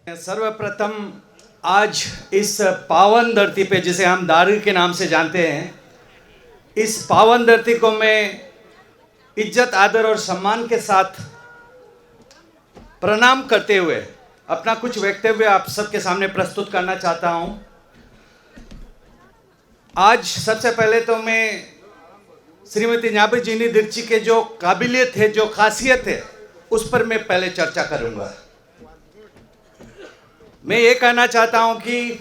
सर्वप्रथम आज इस पावन धरती पे जिसे हम दारू के नाम से जानते हैं, इस पावन धरती को मैं इज्जत आदर और सम्मान के साथ प्रणाम करते हुए अपना कुछ वक्तव्य आप सबके सामने प्रस्तुत करना चाहता हूं। आज सबसे पहले तो मैं श्रीमती न्याबी जीनी दीक्षित के जो काबिलियत है, जो खासियत है, उस पर मैं पहले चर्चा करूंगा। मैं ये कहना चाहता हूं कि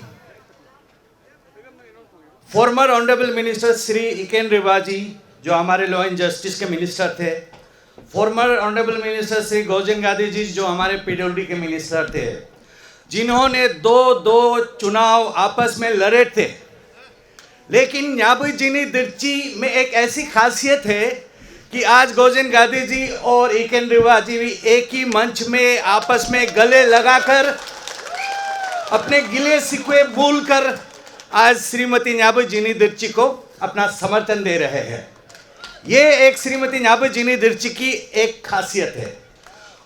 farmer honourable minister Shri इकेन Riva जी, जो हमारे लॉ एंड जस्टिस के मिनिस्टर थे, farmer honourable minister Shri Gojen गादी जी, जो हमारे पीडब्ल्यूडी के मिनिस्टर थे, जिन्होंने दो चुनाव आपस में लड़े थे, लेकिन न्याबी जीनी दीक्षित में एक ऐसी खासियत है कि आज गोजेन गादी जी और इकेन रिवा जी भी एक ही मंच में आपस में गले लगाकर अपने गिले शिकवे भूलकर आज श्रीमती न्याबी जीनी दीक्षित को अपना समर्थन दे रहे हैं। ये एक श्रीमती न्याबी जीनी दीक्षित की एक खासियत है।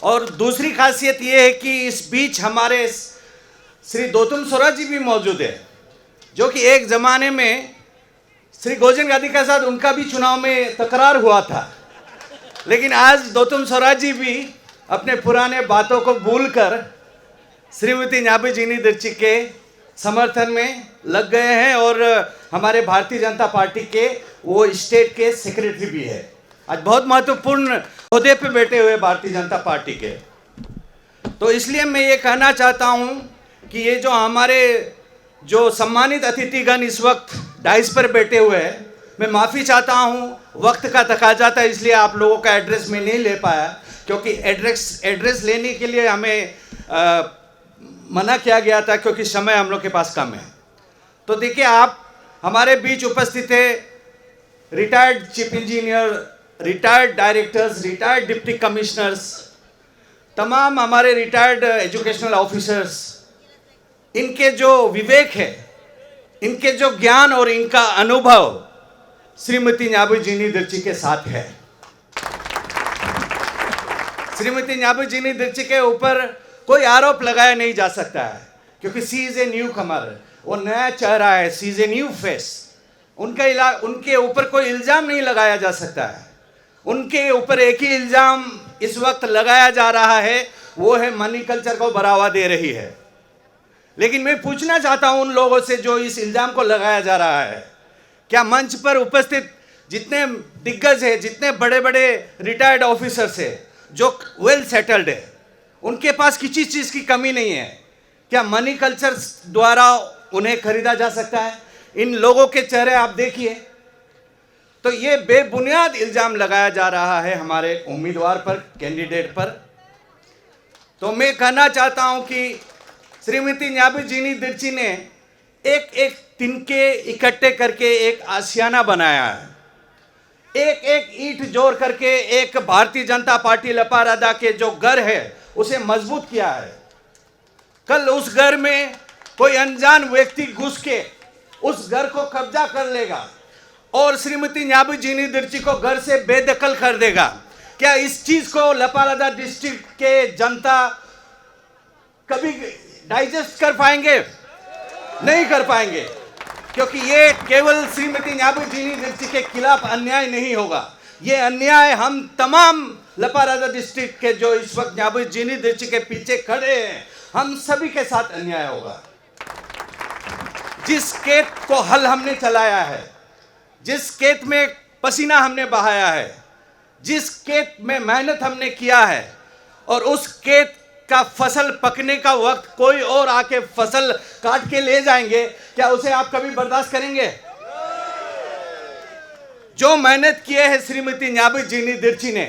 और दूसरी खासियत ये है कि इस बीच हमारे श्री दोतुम सोरा जी भी मौजूद है, जो कि एक ज़माने में श्री गोजेन गादी के साथ उनका भी चुनाव में तकरार हुआ था, लेकिन आज दोतुम सोरा जी भी अपने पुराने बातों को भूलकर श्रीमती न्याबी जीनी दीक्षित के समर्थन में लग गए हैं और हमारे भारतीय जनता पार्टी के वो स्टेट के सेक्रेटरी भी है। आज बहुत महत्वपूर्ण ओहदे पे बैठे हुए भारतीय जनता पार्टी के। तो इसलिए मैं ये कहना चाहता हूँ कि ये जो हमारे जो सम्मानित अतिथिगण इस वक्त डाइस पर बैठे हुए हैं, मैं माफ़ी चाहता हूँ, वक्त का तकाजा था इसलिए आप लोगों का एड्रेस में नहीं ले पाया, क्योंकि एड्रेस लेने के लिए हमें मना किया गया था, क्योंकि समय हम लोग के पास कम है। तो देखिए, आप हमारे बीच उपस्थित है retired chief engineer, retired directors, retired deputy commissioners, तमाम हमारे रिटायर्ड एजुकेशनल ऑफिसर्स। इनके जो विवेक है, इनके जो ज्ञान और इनका अनुभव श्रीमती न्याबी जीनी दीक्षित के साथ है। श्रीमती न्याबी जीनी दीक्षित के ऊपर कोई आरोप लगाया नहीं जा सकता है, क्योंकि सी इज ए न्यू कमर, वो नया चेहरा है, सी इज ए न्यू फेस। उनके ऊपर कोई इल्ज़ाम नहीं लगाया जा सकता है। उनके ऊपर एक ही इल्ज़ाम इस वक्त लगाया जा रहा है, वो है मनी कल्चर को बढ़ावा दे रही है। लेकिन मैं पूछना चाहता हूं उन लोगों से जो इस इल्ज़ाम को लगाया जा रहा है, क्या मंच पर उपस्थित जितने दिग्गज है, जितने बड़े बड़े रिटायर्ड ऑफिसर्स है, जो वेल सेटल्ड है, उनके पास किसी चीज़ की कमी नहीं है? क्या मनी कल्चर द्वारा उन्हें खरीदा जा सकता है? इन लोगों के चेहरे आप देखिए। तो ये बेबुनियाद इल्ज़ाम लगाया जा रहा है हमारे उम्मीदवार पर, कैंडिडेट पर। तो मैं कहना चाहता हूं कि श्रीमती न्याबी जीनी दीक्षित ने एक एक तिनके इकट्ठे करके एक आशियाना बनाया है, एक एक ईंट जोड़ करके एक भारतीय जनता पार्टी लपारादा के जो घर है उसे मजबूत किया है। कल उस घर में कोई अनजान व्यक्ति घुस के उस घर को कब्जा कर लेगा और श्रीमती न्याबी जीनी दीक्षित को घर से बेदखल कर देगा। क्या इस चीज को लपारादा डिस्ट्रिक्ट के जनता कभी डाइजेस्ट कर पाएंगे? नहीं कर पाएंगे, क्योंकि ये केवल श्रीमती न्याबी जीनी दीक्षित के खिलाफ अन्याय नहीं होगा, ये अन्याय हम तमाम लपारादा डिस्ट्रिक्ट के जो इस वक्त न्याबी जीनी दीक्षित के पीछे खड़े हैं, हम सभी के साथ अन्याय होगा। जिस खेत को हल हमने चलाया है, जिस खेत में पसीना हमने बहाया है, जिस खेत में मेहनत हमने किया है, और उस खेत का फसल पकने का वक्त कोई और आके फसल काट के ले जाएंगे, क्या उसे आप कभी बर्दाश्त करेंगे? जो मेहनत किए है श्रीमती न्याबी जीनी दीक्षित ने,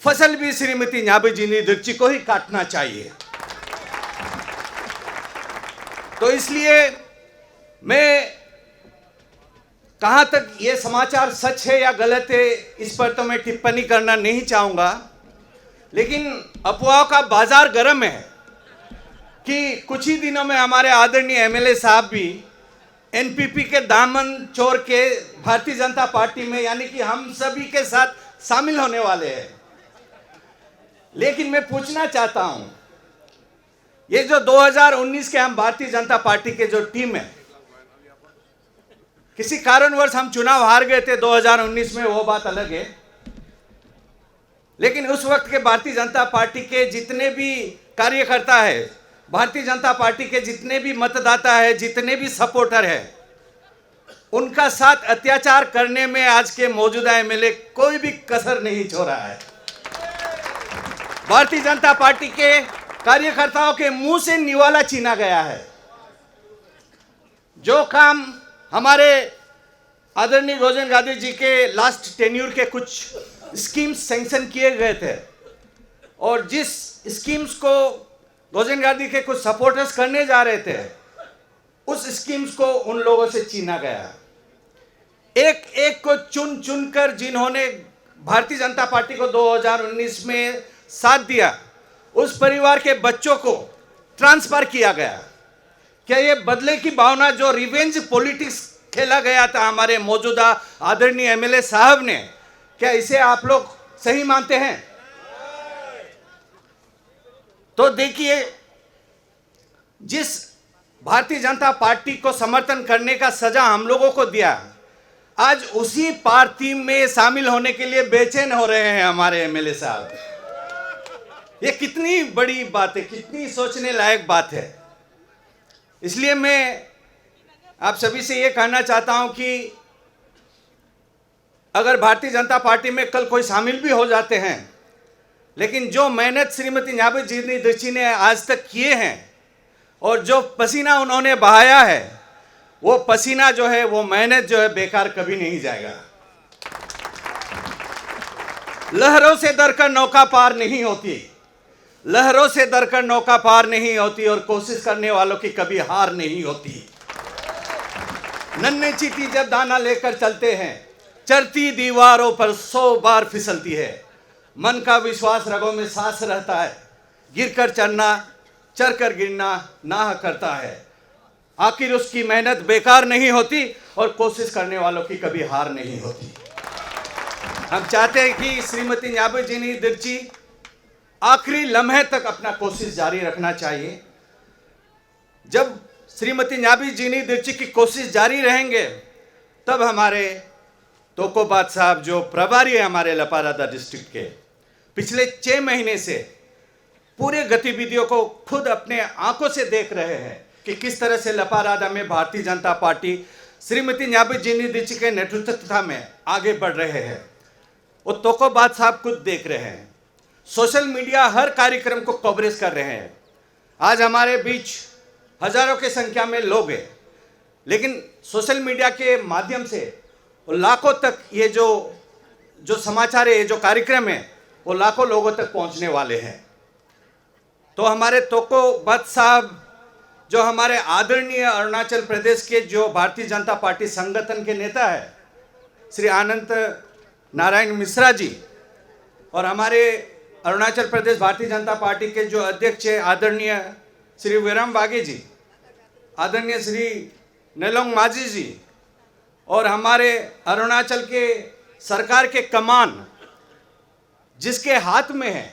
फसल भी श्रीमती न्याबी जीनी दीक्षित को ही काटना चाहिए। तो इसलिए मैं कहां तक ये समाचार सच है या गलत है, इस पर तो मैं टिप्पणी करना नहीं चाहूंगा, लेकिन अफवाहों का बाजार गर्म है कि कुछ ही दिनों में हमारे आदरणीय एमएलए साहब भी एनपीपी के दामन छोड़ के भारतीय जनता पार्टी में, यानी कि हम सभी के साथ शामिल होने वाले हैं। लेकिन मैं पूछना चाहता हूं ये जो 2019 के हम भारतीय जनता पार्टी के जो टीम है, किसी कारणवश हम चुनाव हार गए थे 2019 में, वो बात अलग है। लेकिन उस वक्त के भारतीय जनता पार्टी के जितने भी कार्यकर्ता है, भारतीय जनता पार्टी के जितने भी मतदाता है, जितने भी सपोर्टर है, उनका साथ अत्याचार करने में आज के मौजूदा एमएलए कोई भी कसर नहीं छोड़ा है। भारतीय जनता पार्टी के कार्यकर्ताओं के मुंह से निवाला छीना गया है। जो काम हमारे आदरणीय गौजन गांधी जी के लास्ट टेन्यूर के कुछ स्कीम्स सैंक्शन किए गए थे, और जिस स्कीम्स को गौजन गांधी के कुछ सपोर्टर्स करने जा रहे थे, उस स्कीम्स को उन लोगों से छीना गया। एक एक को चुन चुनकर जिन्होंने भारतीय जनता पार्टी को 2019 में साथ दिया, उस परिवार के बच्चों को ट्रांसफर किया गया। क्या ये बदले की भावना, जो रिवेंज पॉलिटिक्स खेला गया था हमारे मौजूदा आदरणीय एमएलए साहब ने, क्या इसे आप लोग सही मानते हैं? तो देखिए, जिस भारतीय जनता पार्टी को समर्थन करने का सजा हम लोगों को दिया, आज उसी पार्टी में शामिल होने के लिए बेचैन हो रहे हैं हमारे एमएलए साहब। ये कितनी बड़ी बात है, कितनी सोचने लायक बात है। इसलिए मैं आप सभी से ये कहना चाहता हूं कि अगर भारतीय जनता पार्टी में कल कोई शामिल भी हो जाते हैं, लेकिन जो मेहनत श्रीमती न्याबी जीनी दीक्षी ने आज तक किए हैं और जो पसीना उन्होंने बहाया है, वो पसीना जो है, वो मेहनत जो है, बेकार कभी नहीं जाएगा। लहरों से डरकर नौका पार नहीं होती, लहरों से डरकर नौका पार नहीं होती, और कोशिश करने वालों की कभी हार नहीं होती। नन्ही चींटी जब दाना लेकर चलते हैं, चढ़ती दीवारों पर 100 बार फिसलती है। मन का विश्वास रगों में सांस रहता है, गिरकर चढ़ना, चढ़कर गिरना नाह करता है। आखिर उसकी मेहनत बेकार नहीं होती, और कोशिश करने वालों की कभी हार नहीं होती। हम चाहते हैं कि श्रीमती न्याबी जीनी दीक्षी आखिरी लम्हे तक अपना कोशिश जारी रखना चाहिए। जब श्रीमती न्याबी जीनी दीक्षी की कोशिश जारी रहेंगे, तब हमारे तोकोबाद साहब जो प्रभारी है हमारे लपारादा डिस्ट्रिक्ट के, पिछले 6 महीने से पूरे गतिविधियों को खुद अपने आंखों से देख रहे हैं कि किस तरह से लपारादा में भारतीय जनता पार्टी श्रीमती न्याबी जीनी दीक्षी के नेतृत्व में आगे बढ़ रहे हैं। वो तोकोबाद साहब खुद देख रहे हैं। सोशल मीडिया हर कार्यक्रम को कवरेज कर रहे हैं। आज हमारे बीच हजारों की संख्या में लोग हैं, लेकिन सोशल मीडिया के माध्यम से लाखों तक ये जो समाचार है, ये जो कार्यक्रम है, वो लाखों लोगों तक पहुंचने वाले हैं। तो हमारे तोकोबाद साहब, जो हमारे आदरणीय अरुणाचल प्रदेश के जो भारतीय जनता पार्टी संगठन के नेता है श्री अनंत नारायण मिश्रा जी, और हमारे अरुणाचल प्रदेश भारतीय जनता पार्टी के जो अध्यक्ष है आदरणीय श्री विरम बागे जी, आदरणीय श्री नेलोंग माझी जी, और हमारे अरुणाचल के सरकार के कमान जिसके हाथ में है,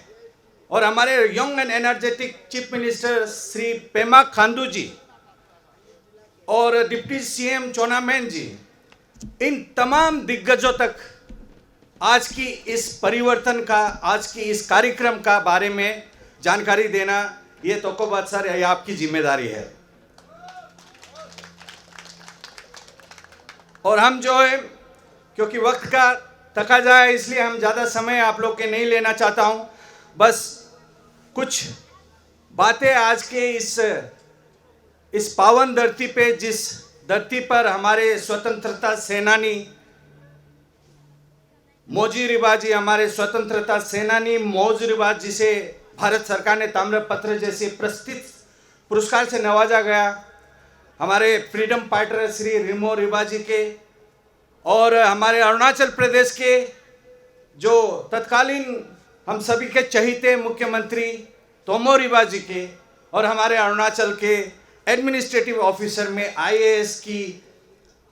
और हमारे young and energetic chief minister Shri Pema Khandu ji और डिप्टी सीएम चोनामेन जी, इन तमाम दिग्गजों तक आज की इस परिवर्तन का, आज की इस कार्यक्रम का बारे में जानकारी देना, ये तोकोबाद सर, ये आपकी जिम्मेदारी है। और हम जो है, क्योंकि वक्त का तकाजा है, इसलिए हम ज़्यादा समय आप लोग के नहीं लेना चाहता हूँ। बस कुछ बातें आज के इस पावन धरती पे, जिस धरती पर हमारे स्वतंत्रता सेनानी मौजी रिबाजी, हमारे स्वतंत्रता सेनानी मौजी रिबाज जी से भारत सरकार ने ताम्रपत्र जैसे प्रतिष्ठित पुरस्कार से नवाजा गया। हमारे फ्रीडम फाइटर श्री रिमो रिबाजी के, और हमारे अरुणाचल प्रदेश के जो तत्कालीन हम सभी के चहीते मुख्यमंत्री तोमो रिबाजी के, और हमारे अरुणाचल के एडमिनिस्ट्रेटिव ऑफिसर में आईएएस की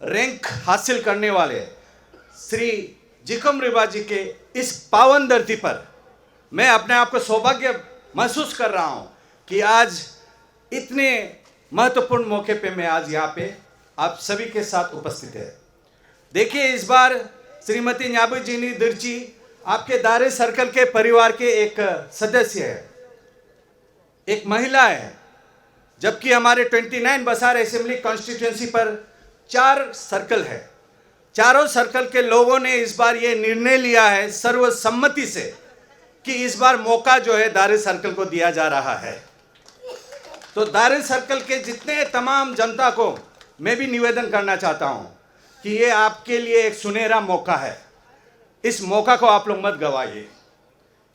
रैंक हासिल करने वाले श्री जिकम रिबाजी के इस पावन धरती पर मैं अपने आप को सौभाग्य महसूस कर रहा हूं कि आज इतने महत्वपूर्ण मौके पे मैं आज यहाँ पे आप सभी के साथ उपस्थित है। देखिए, इस बार श्रीमती न्याबू जिनी दिर्ची आपके दारे सर्कल के परिवार के एक सदस्य है, एक महिला है, जबकि हमारे 29 बसार असेंबली कॉन्स्टिट्यूंसी पर 4 सर्कल है। चारों सर्कल के लोगों ने इस बार ये निर्णय लिया है सर्वसम्मति से कि इस बार मौका जो है दारे सर्कल को दिया जा रहा है। तो दारे सर्कल के जितने तमाम जनता को मैं भी निवेदन करना चाहता हूँ कि ये आपके लिए एक सुनहरा मौका है। इस मौका को आप लोग मत गवाइए,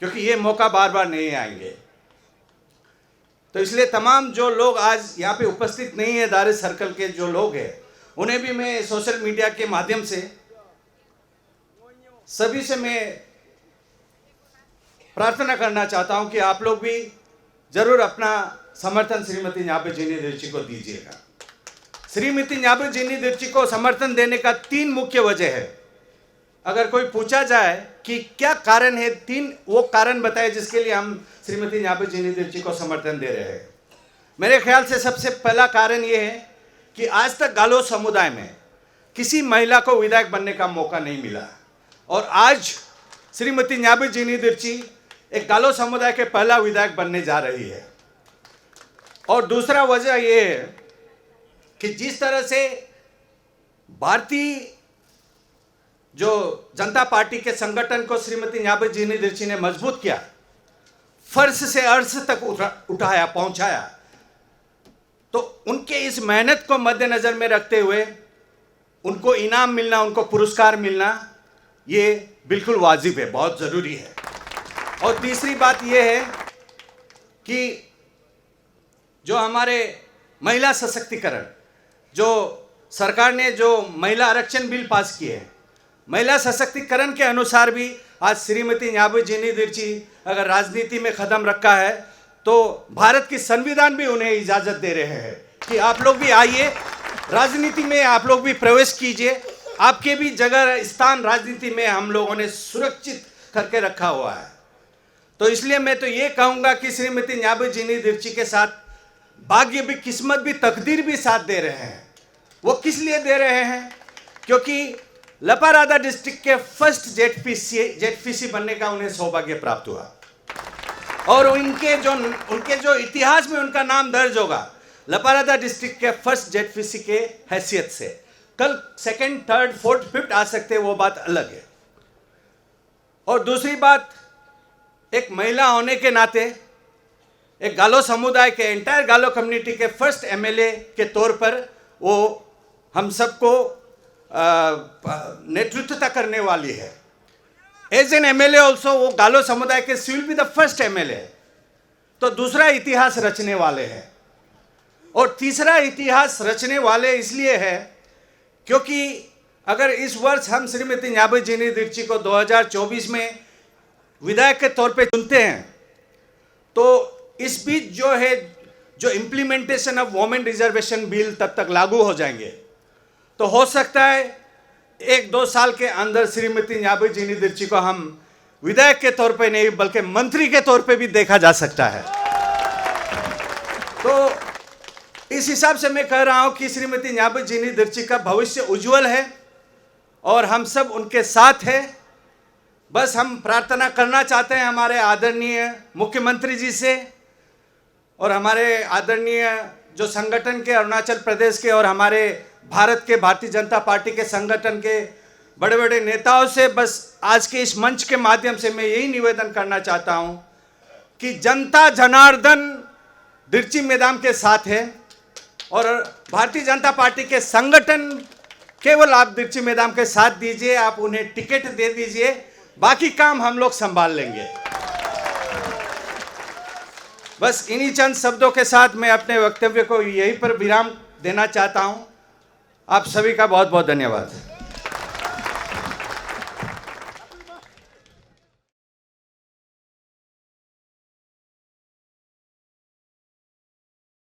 क्योंकि ये मौका बार बार नहीं आएंगे। तो इसलिए तमाम जो लोग आज यहाँ पे उपस्थित नहीं है, दारे सर्कल के जो लोग हैं, उन्हें भी मैं सोशल मीडिया के माध्यम से सभी से मैं प्रार्थना करना चाहता हूं कि आप लोग भी जरूर अपना समर्थन श्रीमती न्याबू जिनी दिर्ची को दीजिएगा। श्रीमती न्याबू जिनी दिर्ची को समर्थन देने का 3 मुख्य वजह है। अगर कोई पूछा जाए कि क्या कारण है, 3 वो कारण बताए जिसके लिए हम श्रीमती न्याबू जिनी दिर्ची को समर्थन दे रहे हैं। मेरे ख्याल से सबसे पहला कारण ये है कि आज तक गालो समुदाय में किसी महिला को विधायक बनने का मौका नहीं मिला, और आज श्रीमती न्याबू जिनी दिर्ची एक गालो समुदाय के पहला विधायक बनने जा रही है। और दूसरा वजह यह है कि जिस तरह से भारतीय जो जनता पार्टी के संगठन को श्रीमती न्याबू जिनी दिर्ची ने मजबूत किया, फर्श से अर्श तक उठाया, पहुंचाया, तो उनके इस मेहनत को मद्देनजर में रखते हुए उनको इनाम मिलना, उनको पुरस्कार मिलना, ये बिल्कुल वाजिब है, बहुत ज़रूरी है। और तीसरी बात ये है कि जो हमारे महिला सशक्तिकरण, जो सरकार ने जो महिला आरक्षण बिल पास किए हैं, महिला सशक्तिकरण के अनुसार भी आज श्रीमती न्याबू जिनी दिर्ची अगर राजनीति में कदम रखा है तो भारत की संविधान भी उन्हें इजाज़त दे रहे हैं कि आप लोग भी आइए, राजनीति में आप लोग भी प्रवेश कीजिए, आपके भी जगह स्थान राजनीति में हम लोगों ने सुरक्षित करके रखा हुआ है। तो इसलिए मैं तो ये कहूँगा कि श्रीमती न्याबू जिनी दिर्ची के साथ भाग्य भी, किस्मत भी, तकदीर भी साथ दे रहे हैं। वो किस लिए दे रहे हैं? क्योंकि लपारादा डिस्ट्रिक्ट के फर्स्ट जेडपीसी बनने का उन्हें सौभाग्य प्राप्त हुआ, और उनके जो इतिहास में उनका नाम दर्ज होगा लपारादा डिस्ट्रिक्ट के फर्स्ट जेडपीसी के हैसियत से। कल 2nd, 3rd, 4th, 5th आ सकते हैं, वो बात अलग है। और दूसरी बात, एक महिला होने के नाते, एक गालो समुदाय के, एंटायर गालो कम्युनिटी के फर्स्ट एमएलए के तौर पर वो हम सबको नेतृत्व करने वाली है। एज एन एमएलए ऑल्सो वो गालो समुदाय के she will be the first MLA. तो दूसरा इतिहास रचने वाले हैं। और तीसरा इतिहास रचने वाले इसलिए है क्योंकि अगर इस वर्ष हम श्रीमती न्याबू जिनी दिर्ची को 2024 में विधायक के तौर पे चुनते हैं, तो इस बीच जो implementation of women reservation bill तब तक लागू हो जाएंगे। तो हो सकता है 1-2 साल के अंदर श्रीमती न्याबू जिनी दिर्ची को हम विधायक के तौर पे नहीं बल्कि मंत्री के तौर पे भी देखा जा सकता है। तो इस हिसाब से मैं कह रहा हूं कि श्रीमती न्याबू जिनी दिर्ची का भविष्य उज्जवल है और हम सब उनके साथ हैं। बस हम प्रार्थना करना चाहते हैं हमारे आदरणीय मुख्यमंत्री जी से और हमारे आदरणीय जो संगठन के, अरुणाचल प्रदेश के और हमारे भारत के, भारतीय जनता पार्टी के संगठन के बड़े बड़े नेताओं से, बस आज के इस मंच के माध्यम से मैं यही निवेदन करना चाहता हूं कि जनता जनार्दन दिर्ची मैदान के साथ है और भारतीय जनता पार्टी के संगठन केवल आप दिर्ची मैदान के साथ दीजिए, आप उन्हें टिकट दे दीजिए, बाकी काम हम लोग संभाल लेंगे। बस इन्हीं चंद शब्दों के साथ मैं अपने वक्तव्य को यहीं पर विराम देना चाहता हूं। आप सभी का बहुत बहुत धन्यवाद।